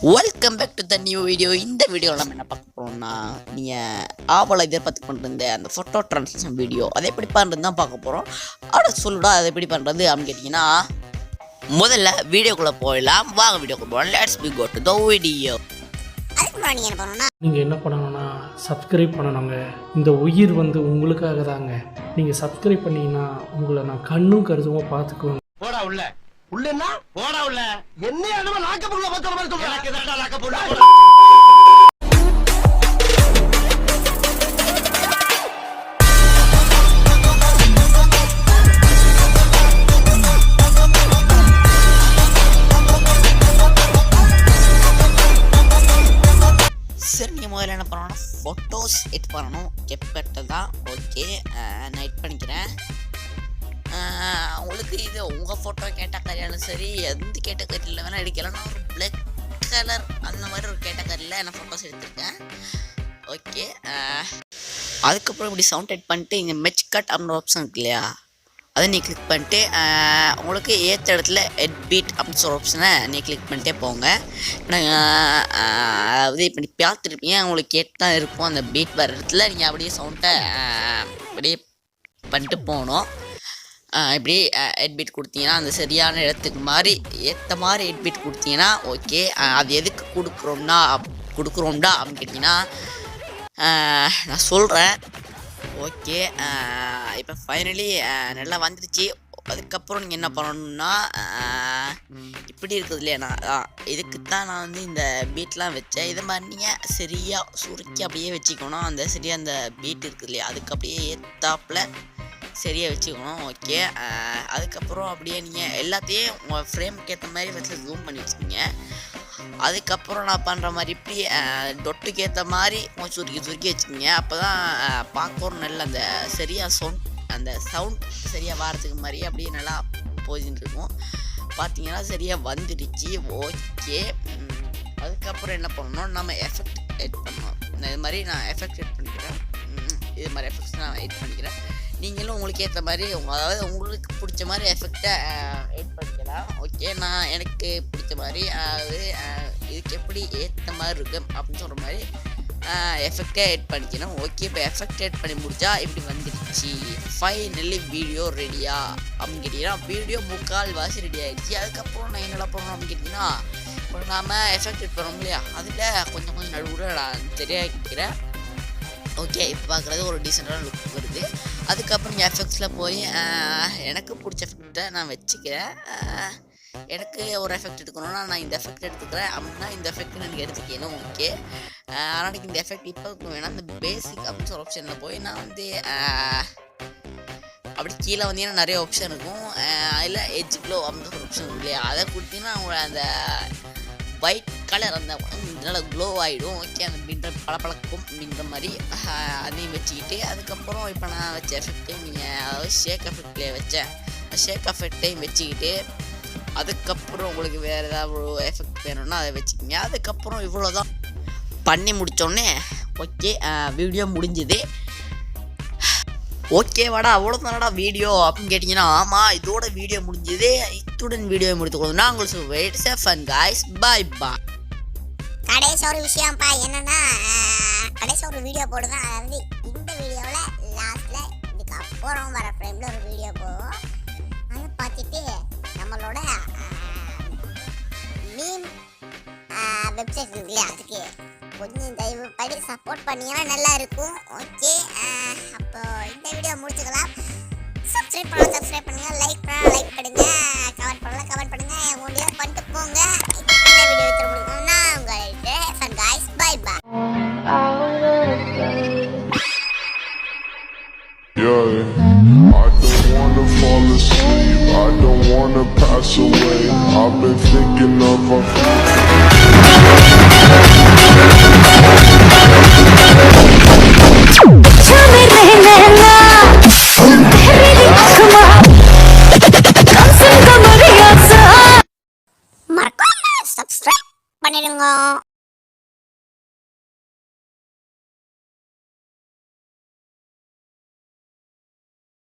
Welcome back to the new video. இந்த வீடியோவில் நம்ம என்ன பார்க்க போகிறோம்னா, நீங்கள் ஆவலை எதிர்பார்த்து பண்ணிருந்த அந்த ஃபோட்டோ ட்ரான்ஸ்லேஷன் வீடியோ அதை எப்படி பண்ணுறது தான் பார்க்க போகிறோம். அதை சொல்லுடா அதை எப்படி பண்ணுறது அப்படின்னு கேட்டிங்கன்னா, முதல்ல வீடியோக்குள்ளே போயிடலாம். வாங்க வீடியோக்குள்ளே போகலாம். Let's be go to the video. நீங்கள் என்ன பண்ணணும்னா சப்ஸ்கிரைப் பண்ணணுங்க. இந்த உயிர் உங்களுக்காக தாங்க. நீங்கள் சப்ஸ்கிரைப் பண்ணீங்கன்னா உங்களை நான் கண்ணும் கருதுவும் பார்த்துக்குவேன். போடா உள்ள உள்ளன்னா போடா உள்ள என்ன அனும லாக்க புள்ள பத்தற மாதிரி சொல்ற. எனக்கு என்னடா லாக்க புள்ள. சரி, நீங்கள் முதல்ல என்ன பண்ணணும், ஃபோட்டோஸ் எட் பண்ணணும். கெப்கட்டை தான். ஓகே, நான் எட் பண்ணிக்கிறேன். உங்களுக்கு இது உங்கள் ஃபோட்டோ கேட்டகரியாலும் சரி, எந்த கேட்டகரியில் வேணால் எடுக்கலாம். நான் ஒரு பிளாக் கலர் அந்த மாதிரி ஒரு கேட்டகரியில் நான் ஃபோட்டோஸ் எடுத்திருக்கேன். ஓகே, அதுக்கப்புறம் இப்படி சவுண்ட் எட் பண்ணிட்டு இங்கே மெச் கட் அப்படின்னு ஆப்ஷன் இருக்கு இல்லையா, அதை நீ கிளிக் பண்ணிட்டு உங்களுக்கு ஏற்ற இடத்துல எட் பீட் அப்படின்னு சொல்கிற ஆப்ஷனை நீ கிளிக் பண்ணிட்டே போங்க. அதாவது இப்போ நீ பார்த்துருப்பீங்க, உங்களுக்கு கேட்டு இருக்கும் அந்த பீட் வர இடத்துல நீங்கள் அப்படியே சவுண்டை அப்படியே பண்ணிட்டு போகணும். இப்படி ஹெட்பீட் கொடுத்தீங்கன்னா அந்த சரியான இடத்துக்கு மாதிரி ஏற்ற மாதிரி ஹெட்பீட் கொடுத்தீங்கன்னா ஓகே. அது எதுக்கு கொடுக்குறோம்டா அப்படின்னு கேட்டிங்கன்னா நான் சொல்கிறேன். ஓகே, இப்போ ஃபைனலி நல்லா வந்துடுச்சு. அதுக்கப்புறம் நீங்கள் என்ன பண்ணணும்னா, இப்படி இருக்குது இல்லையா, நான் இதுக்கு தான் நான் இந்த பீட்லாம் வச்சேன். இதை மாதிரி நீங்கள் சரியாக சுருக்கி அப்படியே வச்சுக்கணும். அந்த சரியாக அந்த பீட் இருக்குது இல்லையா, அதுக்கு அப்படியே ஏற்றாப்பில் சரியாக வச்சுக்கணும். ஓகே, அதுக்கப்புறம் அப்படியே நீங்கள் எல்லாத்தையும் உங்கள் ஃப்ரேமுக்கு ஏற்ற மாதிரி வச்சு ஜூம் பண்ணி வச்சுக்கிங்க. அதுக்கப்புறம் நான் பண்ணுற மாதிரி இப்படி டொட்டுக்கு ஏற்ற மாதிரி சுருக்கி வச்சுக்கிங்க. அப்போ தான் பார்க்க ஒரு நல்ல அந்த சரியாக அந்த சவுண்ட் சரியாக வரதுக்கு மாதிரி அப்படியே நல்லா போயின்னு இருக்கும். பார்த்தீங்கன்னா சரியாக வந்துடுச்சு. ஓகே, அதுக்கப்புறம் என்ன பண்ணணும், நம்ம எஃபெக்ட் எட் பண்ணணும். இது மாதிரி நான் எஃபெக்ட் எட் பண்ணிக்கிறேன். இது மாதிரி எஃபெக்ட்ஸ் நான் எட் பண்ணிக்கிறேன். நீங்களும் உங்களுக்கு ஏற்ற மாதிரி அதாவது உங்களுக்கு பிடிச்ச மாதிரி எஃபெக்டை எட் பண்ணிக்கலாம். ஓகே, நான் எனக்கு பிடிச்ச மாதிரி அதாவது இதுக்கு எப்படி ஏற்ற மாதிரி இருக்கும் அப்படின்னு சொல்கிற மாதிரி எஃபெக்டை எட் பண்ணிக்கணும். ஓகே, இப்போ எஃபெக்ட் எட் பண்ணி முடிச்சா இப்படி வந்துடுச்சு. ஃபைனலி வீடியோ ரெடியா அப்படின்னு கேட்டிங்கன்னா, வீடியோ முக்கால் வாசி ரெடி ஆகிடுச்சு. அதுக்கப்புறம் நான் என்னெல்லாம் பண்ணணும் அப்படின்னு கேட்டிங்கன்னா, இப்போ நாம் எஃபெக்ட் எட் பண்ணோம் இல்லையா, அதில் கொஞ்சம் நடுவில் நான் தெரியாக்கிறேன். ஓகே, இப்போ பார்க்குறது ஒரு டீசெண்டான லுக் வருது. அதுக்கப்புறம் நீங்கள் எஃபெக்ட்ஸில் போய் எனக்கு பிடிச்ச எஃபெக்டை நான் வச்சுக்கிறேன். எனக்கு ஒரு எஃபெக்ட் எடுக்கணும்னா நான் இந்த எஃபெக்ட் எடுத்துக்கிறேன் அப்படின்னா இந்த எஃபெக்ட் எனக்கு எடுத்துக்கணும். ஓகே, ஆனால் இந்த எஃபெக்ட் இப்போ வேணால் இந்த பேசிக் அப்படின்னு சொல்கிற ஆப்ஷனில் போய் நான் அப்படி கீழே வந்தீங்கன்னா நிறைய ஆப்ஷன் இருக்கும். அதில் எட்ஜ் க்ளோ அப்படின்னு ஒரு ஆப்ஷன் இருக்கும் இல்லையா, அதை கொடுத்தீங்கன்னா அவங்கள அந்த ஒயிட் கலர் அந்த நல்லா க்ளோ ஆகிடும். ஓகே, அந்த மின்ன பளபளக்கும் மின்ற மாதிரி அதையும் வச்சுக்கிட்டு, அதுக்கப்புறம் இப்போ நான் வச்ச எஃபெக்டையும் நீங்கள் அதாவது ஷேக் எஃபெக்ட்லேயே வச்சேன், ஷேக் எஃபெக்டையும் வச்சுக்கிட்டு, அதுக்கப்புறம் உங்களுக்கு வேறு ஏதாவது ஒரு எஃபெக்ட் வேணும்னா அதை வச்சுக்கிங்க. அதுக்கப்புறம் இவ்வளோ தான் பண்ணி முடித்தோடனே ஓகே, வீடியோ முடிஞ்சுது. ஓகேவாடா அவ்வளோதானடா வீடியோ அப்படின்னு கேட்டிங்கன்னா, ஆமாம் இதோட வீடியோ முடிஞ்சுது. இத்துடன் வீடியோ முடித்துக்கொள்ளும். நான் உங்களுக்கு wait safe and guys bye bye. கடைசி ஒரு விஷயம்ப்பா, என்னன்னா கடைசி ஒரு வீடியோ போடுவேன். அதாவது இந்த வீடியோவில் லாஸ்ட்டில் இதுக்கு அப்புறம் வர ஃப்ரேமில் ஒரு வீடியோ போகும். அதை பார்த்துட்டு நம்மளோட மீம் வெப்சைட் இருக்கு இல்லையா, அதுக்கு கொஞ்சம் தயவு படி சப்போர்ட் பண்ணிங்கன்னா நல்லா இருக்கும். ஓகே, அப்போ இந்த வீடியோ முடிச்சுக்கலாம். சப்ஸ்கிரைப் பண்ணுங்க, லைக் பண்ணுங்க, கமெண்ட் பண்ணுங்க, உங்க பண்ணிட்டு போங்க. இந்த வீடியோ எடுத்து முடிக்கணும். நான் உங்கள்கிட்ட fun guys, bye bye. I don't wanna fall asleep, I don't wanna pass away. I've been thinking of a